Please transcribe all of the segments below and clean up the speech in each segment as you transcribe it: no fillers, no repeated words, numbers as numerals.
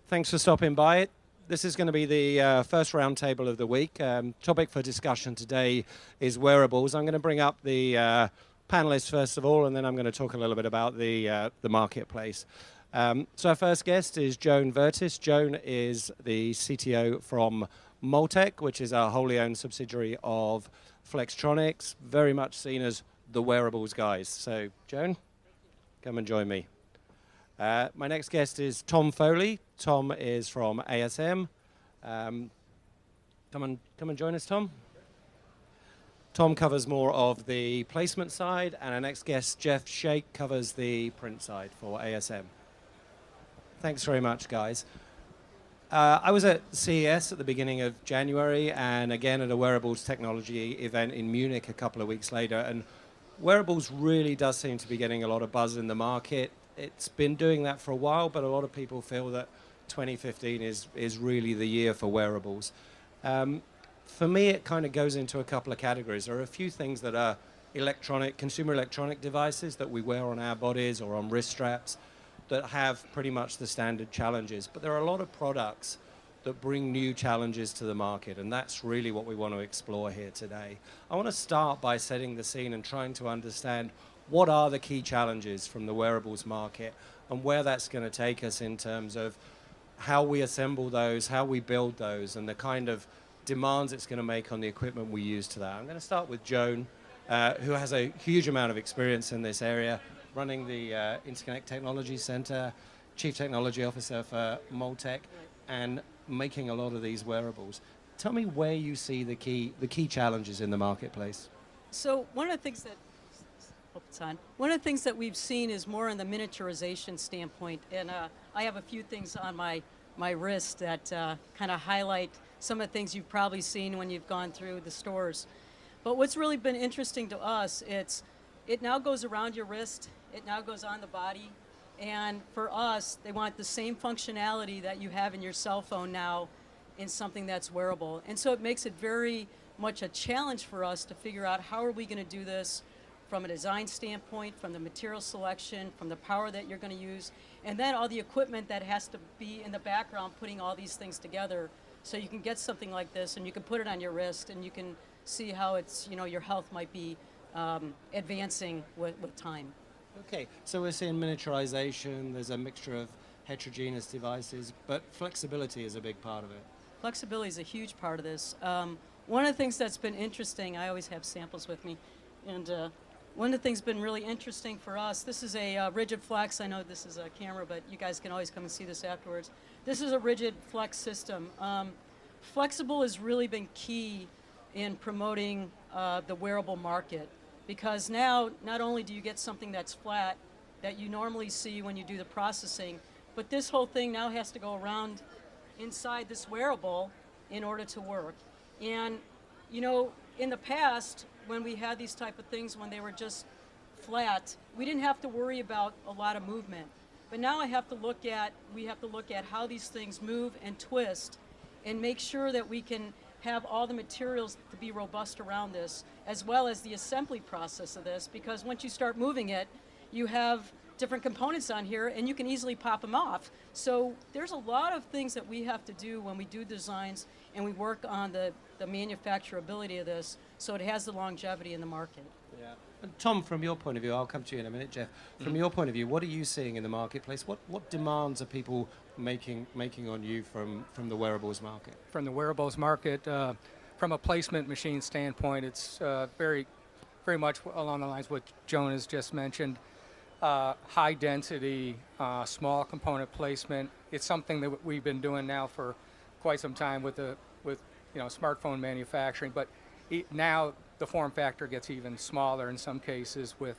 Thanks for stopping by. This is going to be the first roundtable of the week. Topic for discussion today is wearables. I'm going to bring up the panelists first of all, and then I'm going to talk a little bit about the marketplace. So our first guest is Joan Vrtis. Joan is the CTO from Multek, which is a wholly owned subsidiary of Flextronics, very much seen as the wearables guys. So Joan, come and join me. My next guest is Tom Foley. Tom is from ASM. Come and join us, Tom. Tom covers more of the placement side, and our next guest, Schake, covers the print side for ASM. Thanks very much, guys. I was at CES at the beginning of January, and again at a wearables technology event in Munich a couple of weeks later, and wearables really does seem to be getting a lot of buzz in the market. It's been doing that for a while, but a lot of people feel that 2015 is really the year for wearables. For me, it kind of goes into a couple of categories. There are a few things that are consumer electronic devices that we wear on our bodies or on wrist straps that have pretty much the standard challenges. But there are a lot of products that bring new challenges to the market, and that's really what we want to explore here today. I want to start by setting the scene and trying to understand what are the key challenges from the wearables market and where that's going to take us in terms of how we assemble those, how we build those, and the kind of demands it's going to make on the equipment we use to that. I'm going to start with Joan, who has a huge amount of experience in this area, running the Interconnect Technology Center, Chief Technology Officer for Multek, and making a lot of these wearables. Tell me where you see the key challenges in the marketplace. So one of the things that we've seen is more on the miniaturization standpoint, and I have a few things on my wrist that kind of highlight some of the things you've probably seen when you've gone through the stores. But what's really been interesting to us, it now goes around your wrist, it now goes on the body, and for us, they want the same functionality that you have in your cell phone now in something that's wearable. And so it makes it very much a challenge for us to figure out how are we going to do this from a design standpoint, from the material selection, from the power that you're going to use, and then all the equipment that has to be in the background putting all these things together so you can get something like this and you can put it on your wrist and you can see how it's, your health might be advancing with time. Okay, so we're seeing miniaturization, there's a mixture of heterogeneous devices, but flexibility is a big part of it. Flexibility is a huge part of this. One of the things that's been interesting, I always have samples with me, and one of the things that's been really interesting for us, this is a rigid flex. I know this is a camera, but you guys can always come and see this afterwards. This is a rigid flex system. Flexible has really been key in promoting the wearable market, because now not only do you get something that's flat that you normally see when you do the processing, but this whole thing now has to go around inside this wearable in order to work. And in the past, when we had these type of things, when they were just flat, we didn't have to worry about a lot of movement. But now we have to look at how these things move and twist and make sure that we can have all the materials to be robust around this, as well as the assembly process of this, because once you start moving it, you have different components on here and you can easily pop them off. So there's a lot of things that we have to do when we do designs and we work on the manufacturability of this so it has the longevity in the market. Yeah. And Tom, from your point of view, I'll come to you in a minute, Jeff. From your point of view, what are you seeing in the marketplace? What demands are people making on you from the wearables market? From the wearables market, from a placement machine standpoint, it's very much along the lines of what Joan has just mentioned. High density, small component placement. It's something that we've been doing now for quite some time with smartphone manufacturing, but now the form factor gets even smaller in some cases with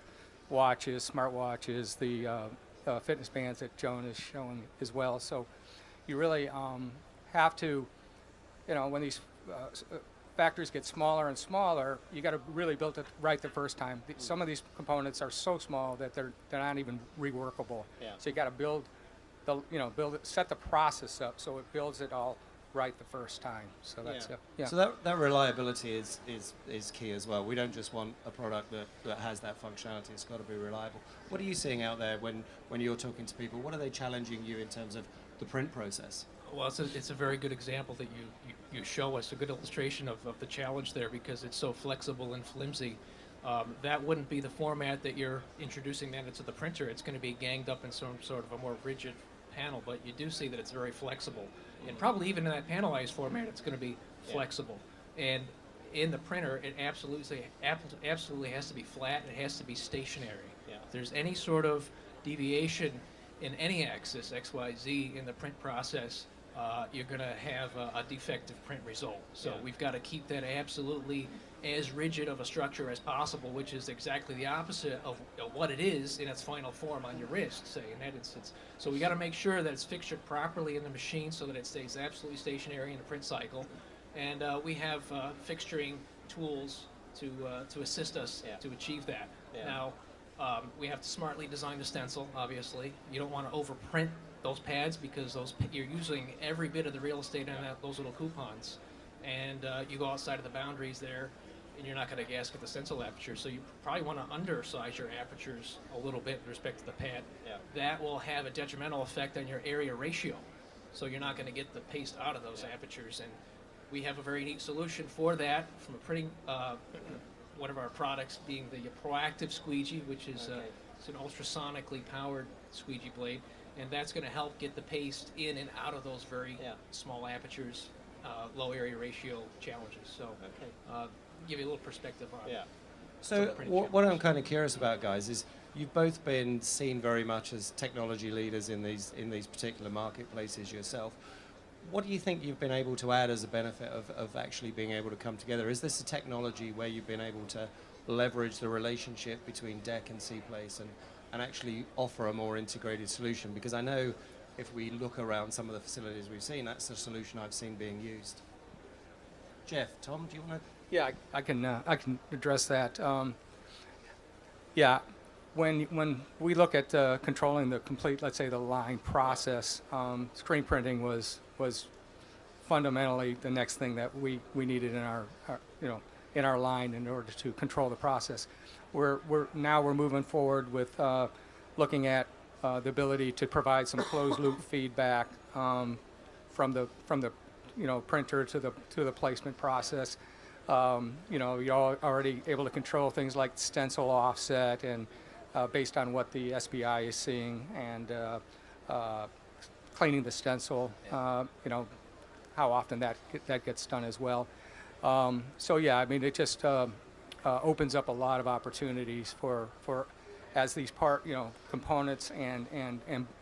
watches, smartwatches, the fitness bands that Joan is showing as well. So you really have to, when these factories get smaller and smaller, you got to really build it right the first time. Some of these components are so small that they're not even reworkable. Yeah. So you got to set the process up so it builds it all right the first time. So that's So that reliability is key as well. We don't just want a product that has that functionality. It's got to be reliable. What are you seeing out there when you're talking to people? What are they challenging you in terms of the print process? Well, it's a very good example that you show us, a good illustration of the challenge there, because it's so flexible and flimsy. That wouldn't be the format that you're introducing that into the printer. It's going to be ganged up in some sort of a more rigid panel, but you do see that it's very flexible. And probably even in that panelized format, it's going to be flexible. And in the printer, it absolutely has to be flat, and it has to be stationary. If there's any sort of deviation in any axis, X, Y, Z, in the print process, you're going to have a defective print result. So we've got to keep that absolutely as rigid of a structure as possible, which is exactly the opposite of what it is in its final form on your wrist, say, in that instance. So we got to make sure that it's fixtured properly in the machine so that it stays absolutely stationary in the print cycle. And we have fixturing tools to assist us to achieve that. Now, we have to smartly design the stencil, obviously. You don't want to overprint those pads, because you're using every bit of the real estate in those little coupons. And you go outside of the boundaries there, and you're not going to gasket the stencil aperture. So you probably want to undersize your apertures a little bit with respect to the pad. That will have a detrimental effect on your area ratio. So you're not going to get the paste out of those apertures. And we have a very neat solution for that from a printing, one of our products being the proactive squeegee, which is it's an ultrasonically powered squeegee blade. And that's going to help get the paste in and out of those very small apertures, low area ratio challenges. So give you a little perspective on So what I'm kind of curious about, guys, is you've both been seen very much as technology leaders in these particular marketplaces yourself. What do you think you've been able to add as a benefit of actually being able to come together? Is this a technology where you've been able to leverage the relationship between DEC and C-Place and actually offer a more integrated solution? Because I know if we look around some of the facilities we've seen, that's the solution I've seen being used. Jeff, Tom, do you want to? Yeah, I can address that. When we look at controlling the complete, let's say, the line process, screen printing was fundamentally the next thing that we needed in our line in order to control the process. We're moving forward with looking at the ability to provide some closed loop feedback from the printer to the placement process. You're already able to control things like stencil offset and based on what the SBI is seeing, and cleaning the stencil, how often that gets done as well. It just opens up a lot of opportunities for as these components and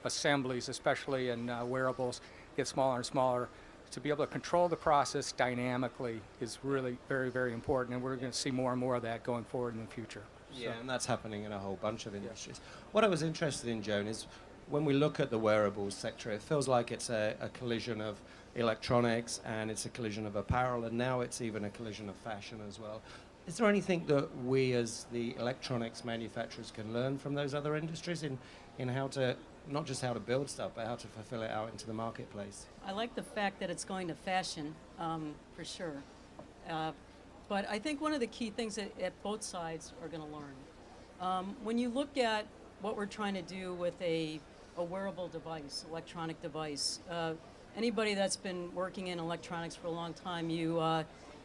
assemblies, especially in wearables, get smaller and smaller. To be able to control the process dynamically is really very, very important, and we're going to see more and more of that going forward in the future. Yeah, and that's happening in a whole bunch of industries. What I was interested in, Joan, is when we look at the wearables sector, it feels like it's a collision of electronics, and it's a collision of apparel, and now it's even a collision of fashion as well. Is there anything that we as the electronics manufacturers can learn from those other industries in how to, not just how to build stuff, but how to fulfill it out into the marketplace? I like the fact that it's going to fashion, for sure. But I think one of the key things that both sides are going to learn. When you look at what we're trying to do with a wearable device, electronic device, anybody that's been working in electronics for a long time, you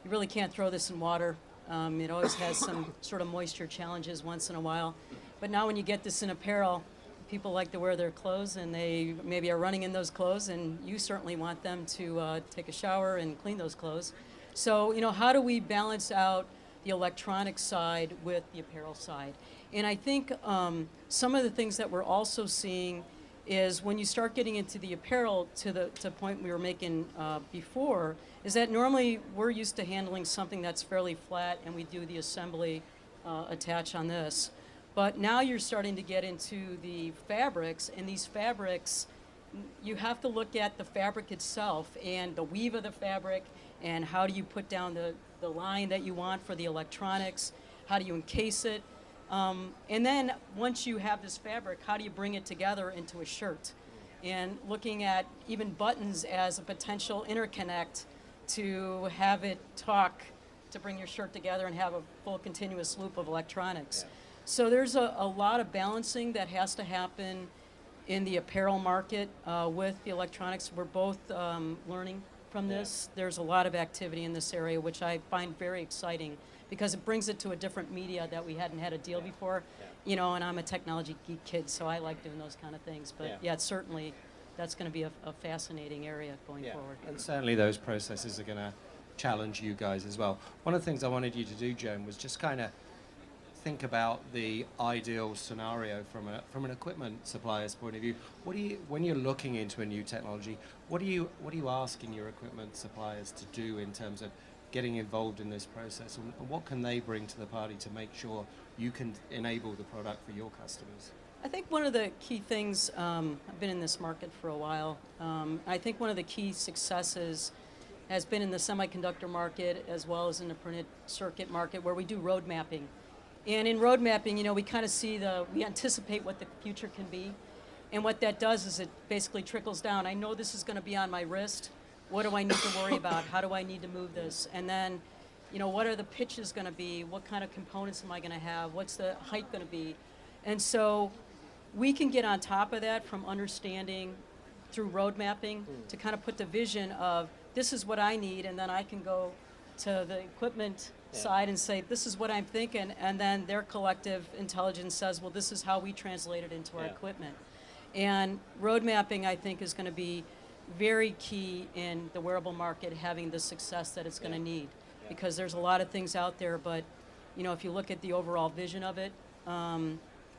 really can't throw this in water. It always has some sort of moisture challenges once in a while. But now when you get this in apparel, people like to wear their clothes, and they maybe are running in those clothes, and you certainly want them to take a shower and clean those clothes. So, how do we balance out the electronic side with the apparel side? And I think some of the things that we're also seeing is when you start getting into the apparel, to the point we were making before, is that normally we're used to handling something that's fairly flat, and we do the assembly attach on this. But now you're starting to get into the fabrics, and these fabrics, you have to look at the fabric itself and the weave of the fabric, and how do you put down the line that you want for the electronics, how do you encase it, and then once you have this fabric, how do you bring it together into a shirt? And looking at even buttons as a potential interconnect to have it talk, to bring your shirt together and have a full continuous loop of electronics. Yeah. So there's a lot of balancing that has to happen in the apparel market with the electronics. We're both learning from this. There's a lot of activity in this area, which I find very exciting because it brings it to a different media that we hadn't had a deal before. You know, and I'm a technology geek kid, so I like doing those kind of things. But yeah, it's certainly, that's going to be a fascinating area going forward. And certainly those processes are going to challenge you guys as well. One of the things I wanted you to do, Joan, was just kind of think about the ideal scenario from an equipment supplier's point of view. What do you, when you're looking into a new technology, what are you asking your equipment suppliers to do in terms of getting involved in this process, and what can they bring to the party to make sure you can enable the product for your customers? I think one of the key things, I've been in this market for a while, I think one of the key successes has been in the semiconductor market as well as in the printed circuit market, where we do road mapping. And in road mapping, you know, we kind of see we anticipate what the future can be. And what that does is it basically trickles down. I know this is going to be on my wrist. What do I need to worry about? How do I need to move this? And then, you know, what are the pitches going to be? What kind of components am I going to have? What's the height going to be? And so we can get on top of that from understanding through road mapping to kind of put the vision of this is what I need, and then I can go to the equipment side and say, this is what I'm thinking, and then their collective intelligence says, well, this is how we translate it into our equipment. And road mapping, I think, is going to be very key in the wearable market, having the success that it's going to need. Because there's a lot of things out there, but you know, if you look at the overall vision of it,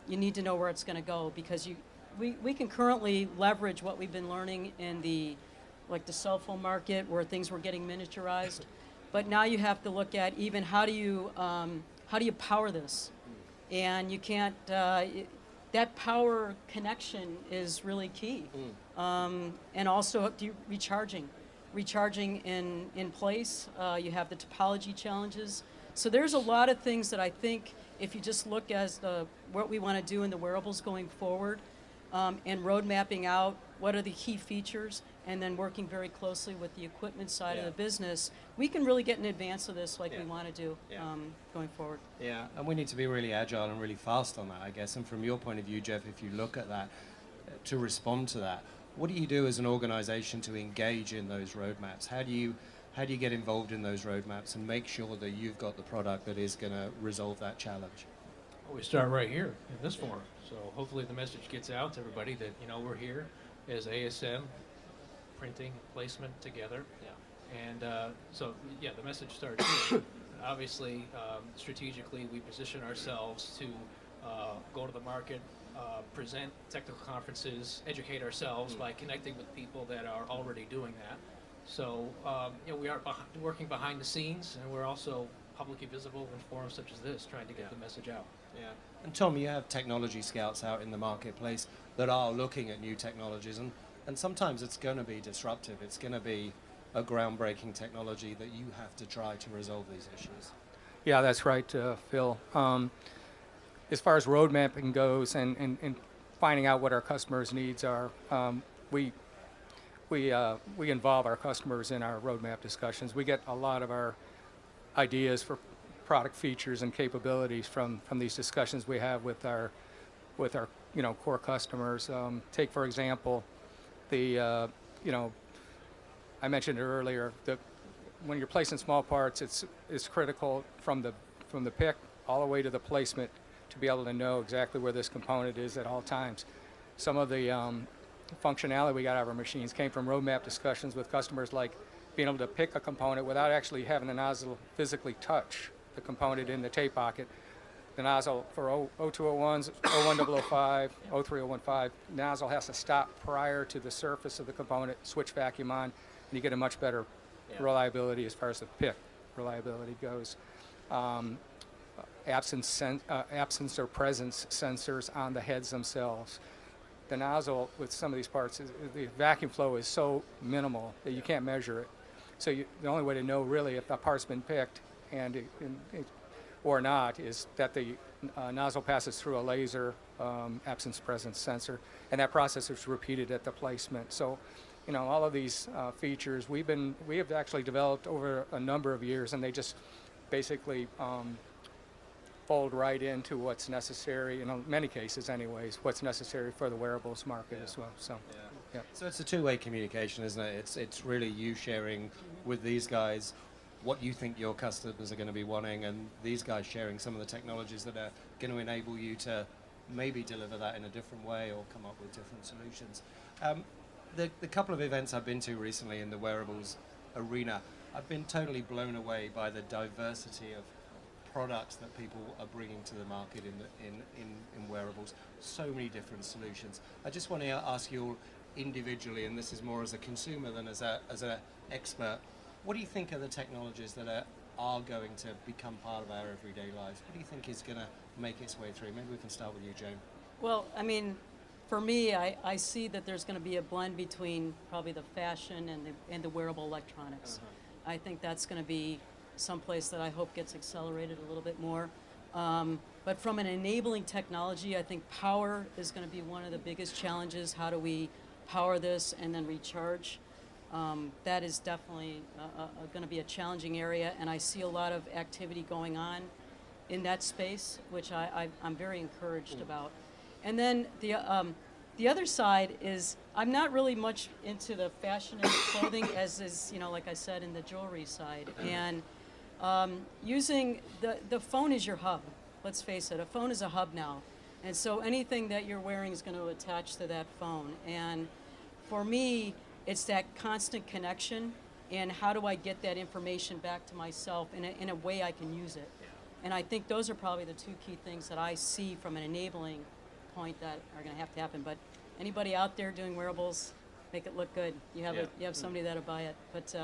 you need to know where it's going to go, because we can currently leverage what we've been learning in the cell phone market, where things were getting miniaturized. But now you have to look at even how do you power this, and you can't. That power connection is really key, and also recharging in place. You have the topology challenges. So there's a lot of things that I think, if you just look as what we want to do in the wearables going forward, and road mapping out what are the key features, and then working very closely with the equipment side of the business, we can really get in advance of this like we want to do going forward. Yeah, and we need to be really agile and really fast on that, I guess. And from your point of view, Jeff, if you look at that, to respond to that, what do you do as an organization to engage in those roadmaps? How do you get involved in those roadmaps and make sure that you've got the product that is going to resolve that challenge? Well, we start right here in this forum. So hopefully the message gets out to everybody that, you know, we're here as ASM, printing, placement together. And the message starts here. Obviously, strategically, we position ourselves to go to the market, present technical conferences, educate ourselves by connecting with people that are already doing that. So, we are working behind the scenes, and we're also publicly visible in forums such as this, trying to get the message out. Yeah. And Tom, you have technology scouts out in the marketplace that are looking at new technologies, and sometimes it's going to be disruptive. It's going to be a groundbreaking technology that you have to try to resolve these issues. Yeah, that's right, Phil. As far as road mapping goes and finding out what our customers' needs are, we involve our customers in our roadmap discussions. We get a lot of our ideas for product features and capabilities from these discussions we have with our core customers. Take, for example, I mentioned it earlier, when you're placing small parts, it's critical from the pick all the way to the placement to be able to know exactly where this component is at all times. Some of the functionality we got out of our machines came from roadmap discussions with customers, like being able to pick a component without actually having the nozzle physically touch the component in the tape pocket. The nozzle for 0201s, 01005, 03015, the nozzle has to stop prior to the surface of the component, switch vacuum on, and you get a much better reliability as far as the pick reliability goes. Absence or presence sensors on the heads themselves. The nozzle with some of these parts, the vacuum flow is so minimal that you can't measure it. So the only way to know really if the part's been picked or not is that the nozzle passes through a laser absence presence sensor, and that process is repeated at the placement. So, all of these features we have actually developed over a number of years, and they just basically fold right into what's necessary, in many cases anyways, what's necessary for the wearables market as well. So, yeah. So it's a two-way communication, isn't it? It's really you sharing with these guys what you think your customers are going to be wanting, and these guys sharing some of the technologies that are going to enable you to maybe deliver that in a different way or come up with different solutions. The couple of events I've been to recently in the wearables arena, I've been totally blown away by the diversity of products that people are bringing to the market in wearables. So many different solutions. I just want to ask you all individually, and this is more as a consumer than as an expert, what do you think are the technologies that are going to become part of our everyday lives? What do you think is going to make its way through? Maybe we can start with you, Joan. Well, I mean, for me, I see that there's going to be a blend between probably the fashion and the wearable electronics. I think that's going to be someplace that I hope gets accelerated a little bit more. But from an enabling technology, I think power is going to be one of the biggest challenges. How do we power this and then recharge? That is definitely going to be a challenging area, and I see a lot of activity going on in that space, which I'm very encouraged about. And then the other side is I'm not really much into the fashion and the clothing as is, like I said, in the jewelry side. And using the phone is your hub. Let's face it, a phone is a hub now. And so anything that you're wearing is going to attach to that phone. And for me, it's that constant connection and how do I get that information back to myself in a way I can use it. And I think those are probably the two key things that I see from an enabling point that are going to have to happen. But anybody out there doing wearables, make it look good. You have somebody that'll buy it. But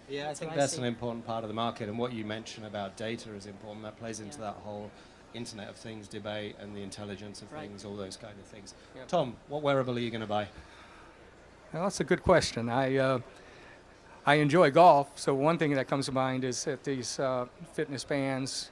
I think that's an important part of the market, and what you mentioned about data is important. That plays into that whole Internet of Things debate and the intelligence of things, all those kind of things. Tom, what wearable are you going to buy? Well, that's a good question. I enjoy golf, so one thing that comes to mind is that these fitness bands,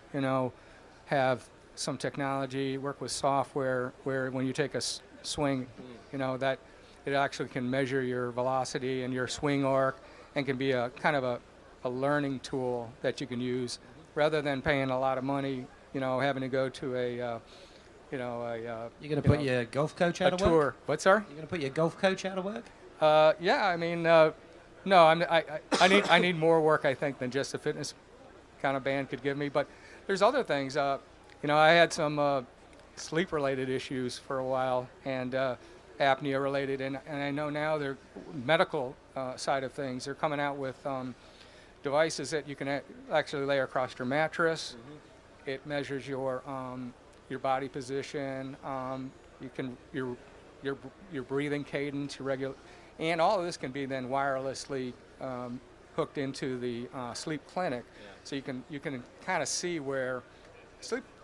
have some technology, work with software where when you take a swing, that it actually can measure your velocity and your swing arc and can be a kind of a learning tool that you can use rather than paying a lot of money, having to go to a you're going to put your golf coach out of tour. work? What, sir? You're going to put your golf coach out of work? Yeah, I mean, no, I need more work, I think, than just a fitness kind of band could give me. But there's other things. I had some sleep-related issues for a while and apnea-related, and I know now they're medical side of things. They're coming out with devices that you can actually lay across your mattress. It measures your body position. You can your breathing cadence, your regular. And all of this can be then wirelessly hooked into the sleep clinic, so you can kind of see where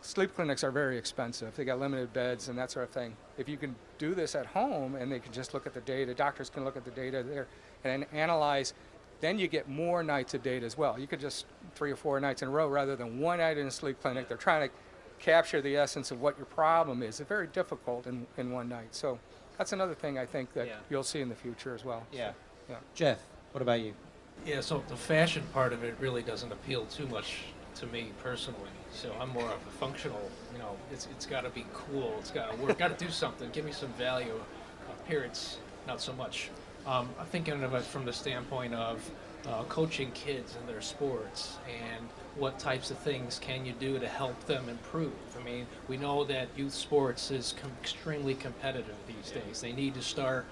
sleep clinics are very expensive. They got limited beds and that sort of thing. If you can do this at home and they can just look at the data, doctors can look at the data there and analyze, then you get more nights of data as well. You could just 3 or 4 nights in a row rather than one night in a sleep clinic. They're trying to capture the essence of what your problem is. It's very difficult in one night. So that's another thing I think that you'll see in the future as well. Yeah. So, Jeff, what about you? Yeah, so the fashion part of it really doesn't appeal too much to me personally. So I'm more of a functional, it's got to be cool, it's got to work, got to do something, give me some value. Appearance, not so much. I'm thinking of it from the standpoint of coaching kids in their sports and what types of things can you do to help them improve. I mean, we know that youth sports is extremely competitive these days. They need to start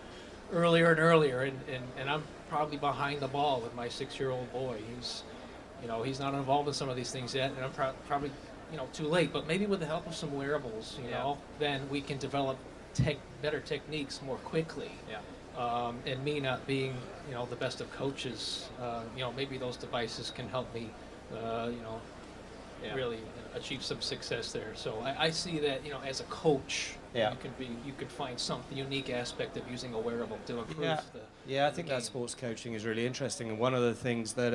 earlier and earlier, and I'm probably behind the ball with my 6-year-old boy. He's not involved in some of these things yet, and I'm probably too late. But maybe with the help of some wearables, then we can develop better techniques more quickly. And me not being the best of coaches, maybe those devices can help me really achieve some success there. So I see that as a coach, you could find some unique aspect of using a wearable to improve I think that sports coaching is really interesting. And one of the things that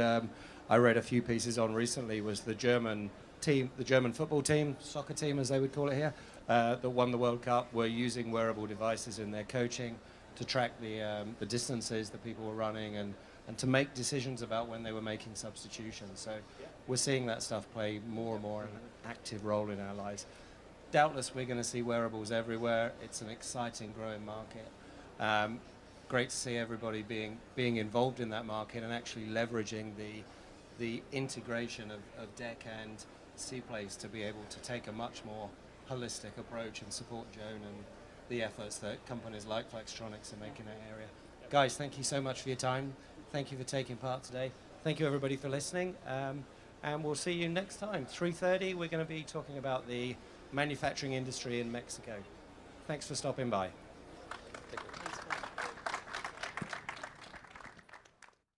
I read a few pieces on recently was the German football team, soccer team as they would call it here, that won the World Cup, were using wearable devices in their coaching to track the distances that people were running and and to make decisions about when they were making substitutions. So we're seeing that stuff play more and more an active role in our lives. Doubtless, we're going to see wearables everywhere. It's an exciting, growing market. Great to see everybody being involved in that market and actually leveraging the integration of DEC and C-Place to be able to take a much more holistic approach and support Joan and the efforts that companies like Flextronics are making in that area. Guys, thank you so much for your time. Thank you for taking part today. Thank you, everybody, for listening. And we'll see you next time. 3:30, we're going to be talking about the manufacturing industry in Mexico. Thanks for stopping by. Take care.